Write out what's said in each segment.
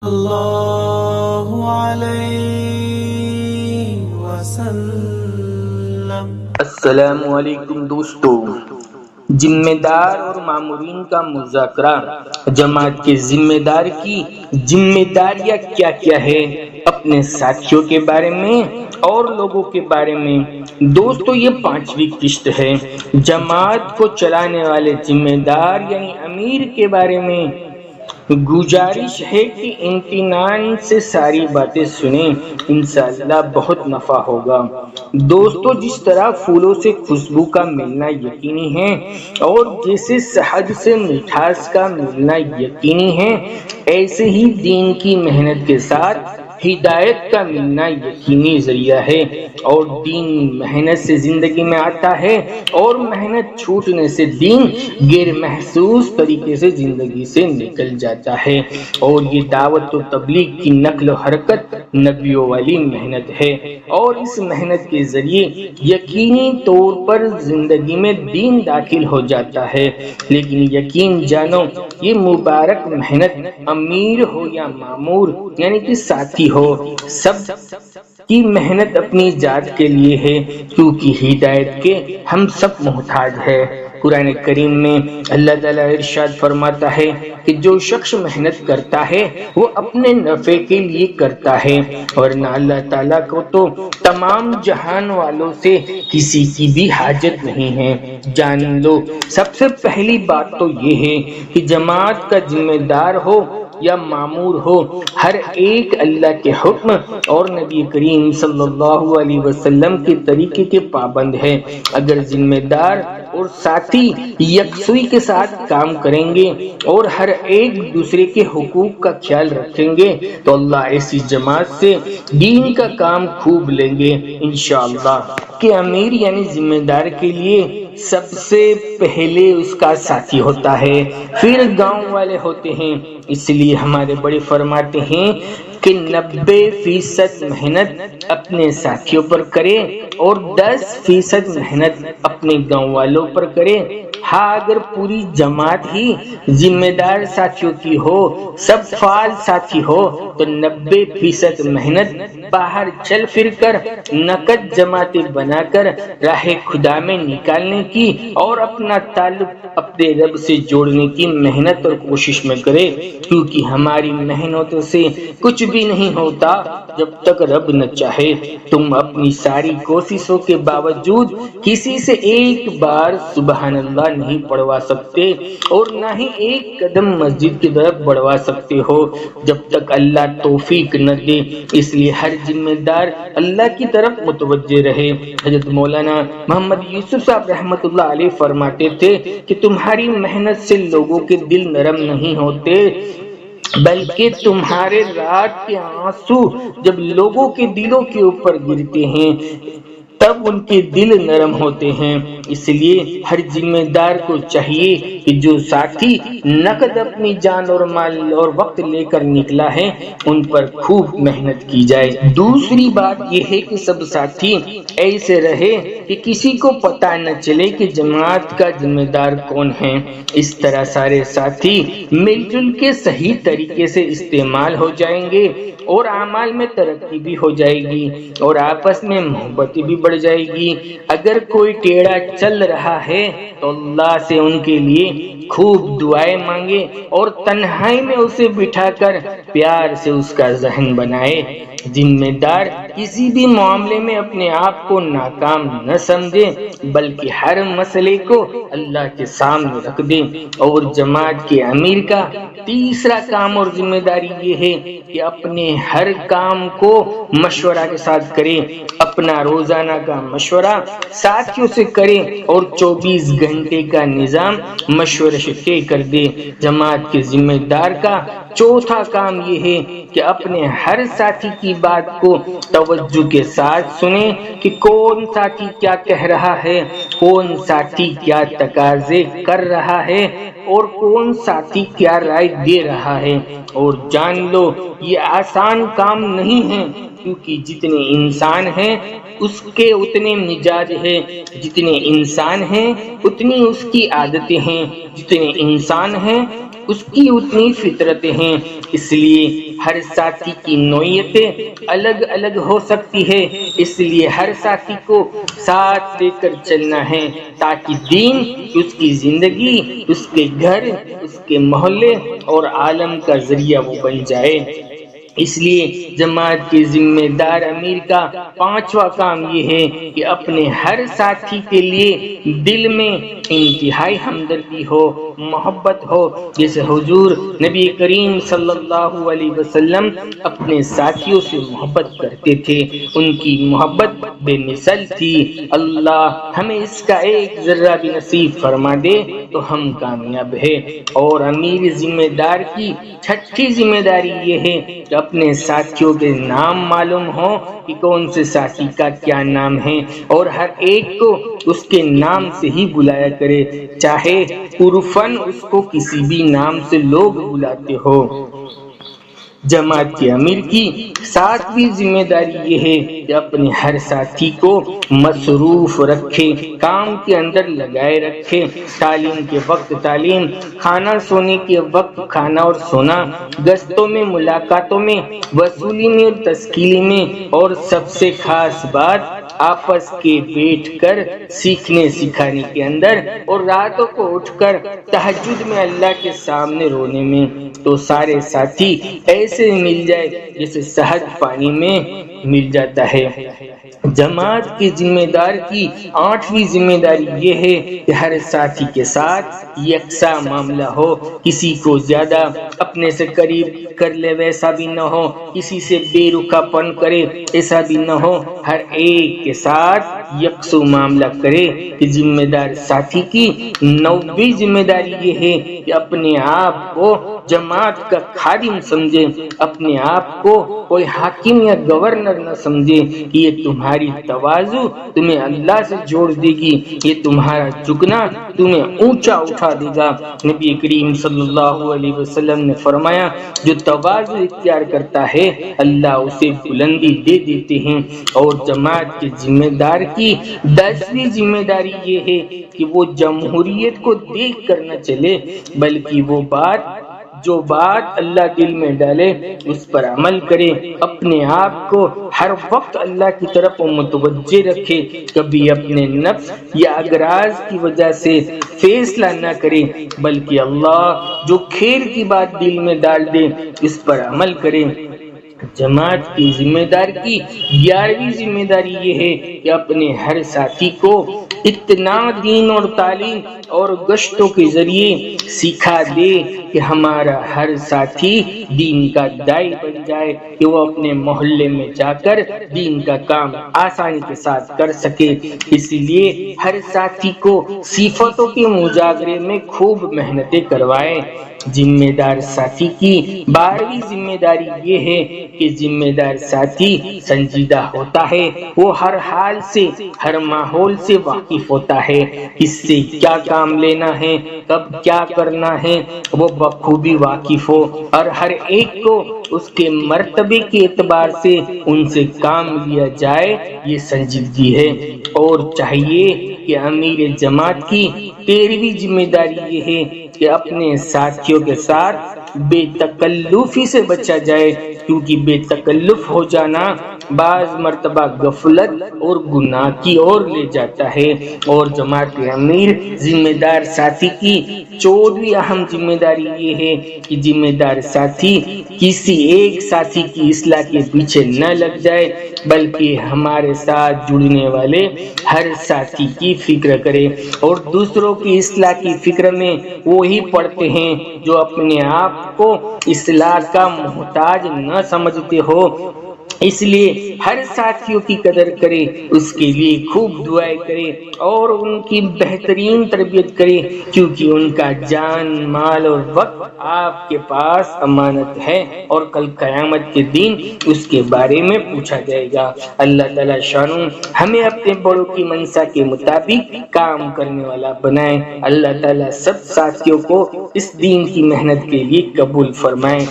اللہ علیہ وسلم۔ السلام علیکم دوستو، ذمہ دار اور مامورین کا مذاکرہ۔ جماعت کے ذمہ دار کی ذمہ داریاں کیا کیا ہے، اپنے ساتھیوں کے بارے میں اور لوگوں کے بارے میں۔ دوستو، یہ 5ویں قسط ہے جماعت کو چلانے والے ذمہ دار یعنی امیر کے بارے میں۔ گزارش ہے کہ امتنان سے ساری باتیں سنیں، انشاءاللہ بہت نفع ہوگا۔ دوستو، جس طرح پھولوں سے خوشبو کا ملنا یقینی ہے اور جیسے شہد سے مٹھاس کا ملنا یقینی ہے، ایسے ہی دین کی محنت کے ساتھ ہدایت کا ملنا یقینی ذریعہ ہے۔ اور دین محنت سے زندگی میں آتا ہے اور محنت چھوٹنے سے دین غیر محسوس طریقے سے زندگی سے نکل جاتا ہے۔ اور یہ دعوت و تبلیغ کی نقل و حرکت نبیوں والی محنت ہے، اور اس محنت کے ذریعے یقینی طور پر زندگی میں دین داخل ہو جاتا ہے۔ لیکن یقین جانو، یہ مبارک محنت امیر ہو یا مامور یعنی کہ ساتھی ہو، سب کی محنت اپنی ذات کے لیے ہے، کیونکہ ہدایت کے ہم سب محتاج ہیں۔ قرآن کریم میں اللہ تعالیٰ ارشاد فرماتا ہے کہ جو شخص محنت کرتا ہے وہ اپنے نفع کے لیے کرتا ہے، ورنہ اللہ تعالیٰ کو تو تمام جہان والوں سے کسی کی بھی حاجت نہیں ہے۔ جان لو، سب سے پہلی بات تو یہ ہے کہ جماعت کا ذمہ دار ہو یا معمور ہو، ہر ایک اللہ کے حکم اور نبی کریم صلی اللہ علیہ وسلم کے طریقے کے پابند ہے۔ اگر ذمہ دار اور ساتھی یکسوئی کے ساتھ کام کریں گے اور ہر ایک دوسرے کے حقوق کا خیال رکھیں گے تو اللہ ایسی جماعت سے دین کا کام خوب لیں گے انشاءاللہ۔ کہ امیر یعنی ذمہ دار کے لیے سب سے پہلے اس کا ساتھی ہوتا ہے، پھر گاؤں والے ہوتے ہیں۔ اس لیے ہمارے بڑے فرماتے ہیں کہ 90% محنت اپنے ساتھیوں پر کرے اور 10% محنت اپنے گاؤں والوں پر کرے۔ ہاں، اگر پوری جماعت ہی ذمہ دار ساتھیوں کی ہو، سب فعال ساتھی ہو، تو 90% محنت باہر چل پھر کر نقد جماعتیں بنا کر راہ خدا میں نکالنے کی اور اپنا تعلق اپنے رب سے جوڑنے کی محنت اور کوشش میں کرے، کیونکہ ہماری محنتوں سے کچھ بھی نہیں ہوتا جب تک رب نہ چاہے۔ تم اپنی ساری کوششوں کے باوجود کسی سے ایک بار سبحان اللہ نہیں پڑھوا سکتے اور نہ ہی ایک قدم مسجد کی طرف بڑھوا سکتے ہو جب تک اللہ توفیق نہ دے۔ اس لیے ہر ذمہ دار اللہ کی طرف متوجہ رہے۔ حضرت مولانا محمد یوسف صاحب رحمۃ اللہ علیہ فرماتے تھے کہ تمہاری محنت سے لوگوں کے دل نرم نہیں ہوتے، بلکہ تمہارے رات کے آنسو جب لوگوں کے دلوں کے اوپر گرتے ہیں تب ان کے دل نرم ہوتے ہیں۔ اس لیے ہر ذمہ دار کو چاہیے کہ جو ساتھی نقد اپنی جان اور مال اور وقت لے کر نکلا ہے ان پر خوب محنت کی جائے۔ دوسری بات یہ ہے کہ سب ساتھی ایسے رہے کہ کسی کو پتہ نہ چلے کہ جماعت کا ذمہ دار کون ہے۔ اس طرح سارے ساتھی مل جل کے صحیح طریقے سے استعمال ہو جائیں گے اور اعمال میں ترقی بھی ہو جائے گی اور آپس میں محبت بھی بڑھ جائے گی۔ اگر کوئی ٹیڑھا چل رہا ہے تو اللہ سے ان کے لیے خوب دعائیں مانگے اور تنہائی میں اسے بٹھا کر پیار سے اس کا ذہن بنائے۔ ذمہ دار کسی بھی معاملے میں اپنے آپ کو ناکام نہ سمجھے، بلکہ ہر مسئلے کو اللہ کے سامنے رکھ دے۔ اور جماعت کے امیر کا تیسرا کام اور ذمہ داری یہ ہے کہ اپنے ہر کام کو مشورہ کے ساتھ کرے۔ اپنا روزانہ کا مشورہ ساتھیوں سے کرے اور 24 گھنٹے کا نظام مشورے سے طے کر دے۔ جماعت کے ذمہ دار کا چوتھا کام یہ ہے کہ اپنے ہر ساتھی کی بات کو توجہ کے ساتھ سنیں کہ کون ساتھی کیا کہہ رہا ہے، کون ساتھی کیا تقاضے کر رہا ہے اور کون ساتھی کیا رائے دے رہا ہے۔ اور جان لو، یہ آسان کام نہیں ہے، کیونکہ جتنے انسان ہیں اس کے اتنے مزاج ہیں، جتنے انسان ہیں اتنی اس کی عادتیں ہیں، جتنے انسان ہیں اس کی اتنی فطرتیں ہیں۔ اس لیے ہر ساتھی کی نوعیتیں الگ الگ ہو سکتی ہے، اس لیے ہر ساتھی کو ساتھ لے کر چلنا ہے تاکہ دین اس کی زندگی، اس کے گھر، اس کے محلے اور عالم کا ذریعہ وہ بن جائے۔ اس لیے جماعت کے ذمہ دار امیر کا پانچواں کام یہ ہے کہ اپنے ہر ساتھی کے لیے دل میں انتہائی ہمدردی ہو، محبت ہو، جیسے حضور نبی کریم صلی اللہ علیہ وسلم اپنے ساتھیوں سے محبت کرتے تھے، ان کی محبت بے مثل تھی۔ اللہ ہمیں اس کا ایک ذرہ بھی نصیب فرما دے تو ہم کامیاب ہیں۔ اور امیر ذمہ دار کی چھٹی ذمہ داری یہ ہے کہ اپنے ساتھیوں کے نام معلوم ہو کہ کون سے ساتھی کا کیا نام ہے، اور ہر ایک کو اس کے نام سے ہی بلایا کرے، چاہے عرفاً اس کو کسی بھی نام سے لوگ بلاتے ہو۔ جماعت کے امیر کی ساتویں ذمہ داری یہ ہے کہ اپنے ہر ساتھی کو مصروف رکھے، کام کے اندر لگائے رکھے، تعلیم کے وقت تعلیم، کھانا سونے کے وقت کھانا اور سونا، گشتوں میں، ملاقاتوں میں، وصولی میں اور تشکیلی میں، اور سب سے خاص بات آپس کے بیٹھ کر سیکھنے سکھانے کے اندر، اور راتوں کو اٹھ کر تہجد میں اللہ کے سامنے رونے میں۔ تو سارے ساتھی ایسے مل جائے جیسے شہد پانی میں مل جاتا ہے۔ جماعت کے ذمہ دار کی آٹھویں ذمہ داری یہ ہے کہ ہر ساتھی کے ساتھ یکساں معاملہ ہو، کسی کو زیادہ اپنے سے قریب کر لے ویسا بھی نہ ہو، کسی سے بے رخا پن کرے ایسا بھی نہ ہو، ہر ایک کے ساتھ یکسو معاملہ کرے۔ کہ ذمہ دار ساتھی کی نویں ذمہ داری یہ ہے کہ اپنے آپ کو جماعت کا خادم سمجھے، اپنے آپ کو کوئی حاکم یا گورنر نہ سمجھے کہ یہ تمہاری تواضع تمہیں اللہ سے جوڑ دے گی، یہ تمہارا جھکنا تمہیں اونچا اٹھا دے گا۔ نبی کریم صلی اللہ علیہ وسلم نے فرمایا جو تواضع اختیار کرتا ہے اللہ اسے بلندی دے دیتے ہیں۔ اور جماعت کے ذمہ دار کی 10ویں ذمہ داری یہ ہے کہ وہ جمہوریت کو دیکھ کر نہ چلے، بلکہ وہ جو بات اللہ دل میں ڈالے اس پر عمل کرے، اپنے آپ کو ہر وقت اللہ کی طرف متوجہ رکھے، کبھی اپنے نفس یا اغراض کی وجہ سے فیصلہ نہ کرے، بلکہ اللہ جو خیر کی بات دل میں ڈال دے اس پر عمل کرے۔ جماعت کی ذمہ دار کی 11ویں ذمہ داری یہ ہے کہ اپنے ہر ساتھی کو اتنا دین اور تعلیم اور گشتوں کے ذریعے سکھا دے کہ ہمارا ہر ساتھی دین کا داعی بن جائے، کہ وہ اپنے محلے میں جا کر دین کا کام آسانی کے ساتھ کر سکے۔ اس لیے ہر ساتھی کو صفتوں کے مجاگرے میں خوب محنتیں کروائے۔ ذمہ دار ساتھی کی 12ویں ذمہ داری یہ ہے کہ ذمہ دار ساتھی سنجیدہ ہوتا ہے، وہ ہر حال سے، ہر ماحول سے واقف ہوتا ہے، کس سے کیا کام لینا ہے، کب کیا کرنا ہے وہ بخوبی واقف ہو، اور ہر ایک کو اس کے مرتبے کے اعتبار سے ان سے کام لیا جائے، یہ سنجیدگی ہے۔ اور چاہیے کہ امیر جماعت کی 13ویں ذمہ داری یہ ہے کہ اپنے ساتھیوں کے ساتھ بے تکلفی سے بچا جائے، کیونکہ بے تکلف ہو جانا بعض مرتبہ غفلت اور گناہ کی اور لے جاتا ہے۔ اور جماعت کے امیر ذمہ دار ساتھی کی 14ویں اہم ذمہ داری یہ ہے کہ ذمہ دار ساتھی کسی ایک ساتھی کی اصلاح کے پیچھے نہ لگ جائے، بلکہ ہمارے ساتھ جڑنے والے ہر ساتھی کی فکر کرے، اور دوسروں کی اصلاح کی فکر میں وہی پڑتے ہیں جو اپنے آپ کو اصلاح کا محتاج نہ سمجھتے ہو۔ اس لیے ہر ساتھیوں کی قدر کرے، اس کے لیے خوب دعائیں کرے اور ان کی بہترین تربیت کرے، کیونکہ ان کا جان، مال اور وقت آپ کے پاس امانت ہے، اور کل قیامت کے دن اس کے بارے میں پوچھا جائے گا۔ اللہ تعالیٰ شانو ہمیں اپنے بڑوں کی منشا کے مطابق کام کرنے والا بنائے۔ اللہ تعالیٰ سب ساتھیوں کو اس دین کی محنت کے لیے قبول فرمائے۔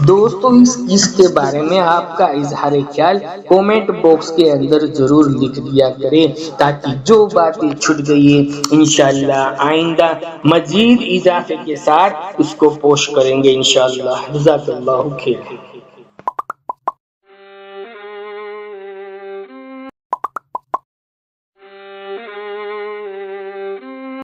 دوستو اس کے بارے میں آپ کا اظہار خیال کومنٹ باکس کے اندر ضرور لکھ دیا کریں، تاکہ جو باتیں چھٹ گئی ہیں انشاءاللہ آئندہ مزید اضافے کے ساتھ اس کو پوسٹ کریں گے انشاءاللہ۔ جزاک اللہ خیر۔